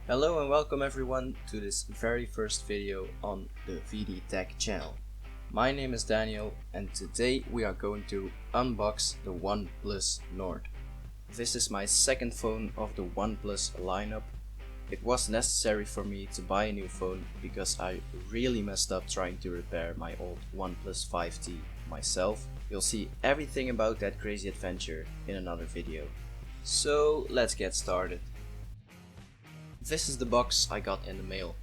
Hello and welcome everyone to this very first video on the VD Tech channel. My name is Daniel and today we are going to unbox the OnePlus Nord. This is my second phone of the OnePlus lineup. It was necessary for me to buy a new phone because I really messed up trying to repair my old OnePlus 5T myself. You'll see everything about that crazy adventure in another video. So let's get started. This is the box I got in the mail.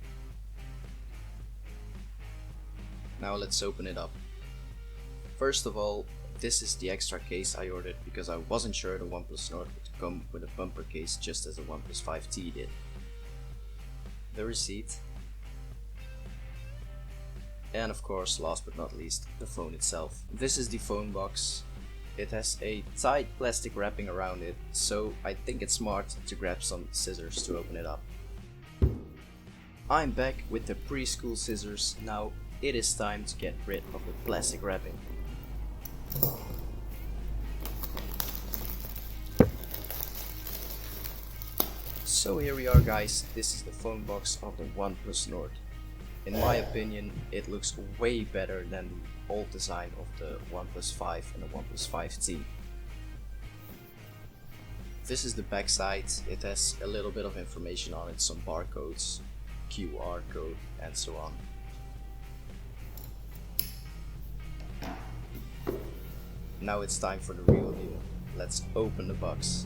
Now let's open it up. First of all, this is the extra case I ordered because I wasn't sure the OnePlus Nord would come with a bumper case just as the OnePlus 5T did. The receipt. And of course, last but not least, the phone itself. This is the phone box. It has a tight plastic wrapping around it, so I think it's smart to grab some scissors to open it up. I'm back with the preschool scissors. Now it is time to get rid of the plastic wrapping. So here we are guys, this is the phone box of the OnePlus Nord. In my opinion, it looks way better than the old design of the OnePlus 5 and the OnePlus 5T. This is the back side. It has a little bit of information on it, some barcodes, QR code and so on. Now it's time for the real deal. Let's open the box.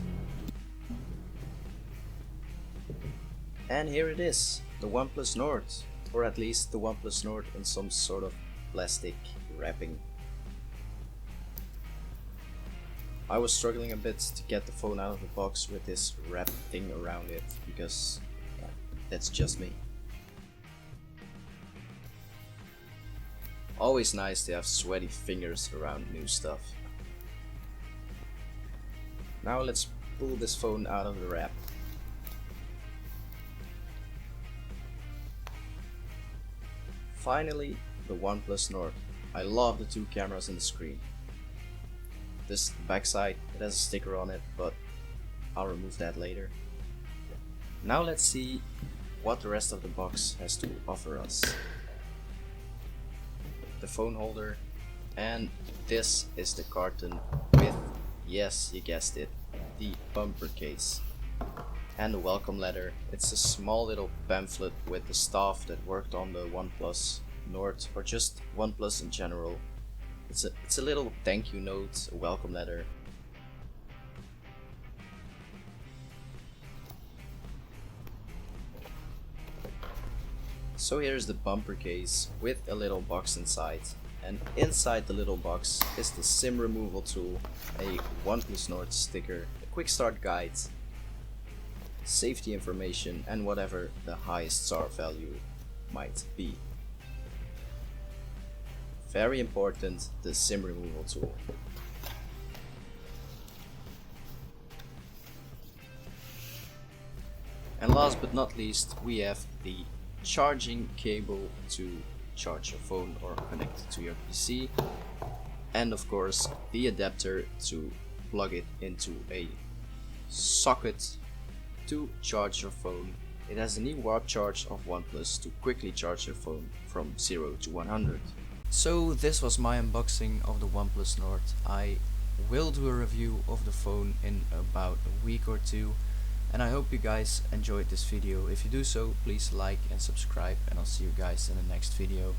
And here it is, the OnePlus Nord, or at least the OnePlus Nord in some sort of plastic wrapping. I was struggling a bit to get the phone out of the box with this wrap thing around it because that's just me. Always nice to have sweaty fingers around new stuff. Now let's pull this phone out of the wrap. Finally, the OnePlus Nord. I love the two cameras in the screen. This backside, it has a sticker on it, but I'll remove that later. Now let's see what the rest of the box has to offer us. The phone holder, and this is the carton with, yes, you guessed it, the bumper case. And the welcome letter. It's a small little pamphlet with the staff that worked on the OnePlus Nord, or just OnePlus in general. It's a little thank you note, a welcome letter. So here's the bumper case with a little box inside, and inside the little box is the SIM removal tool, a OnePlus Nord sticker, a quick start guide, safety information, and whatever the highest SAR value might be. Very important, the SIM removal tool. And last but not least, we have the charging cable to charge your phone or connect it to your PC, and of course the adapter to plug it into a socket to charge your phone. It has a new warp charge of OnePlus to quickly charge your phone from 0 to 100. So this was my unboxing of the OnePlus Nord. I will do a review of the phone in about a week or two, and I hope you guys enjoyed this video. If you do so, please like and subscribe, and I'll see you guys in the next video.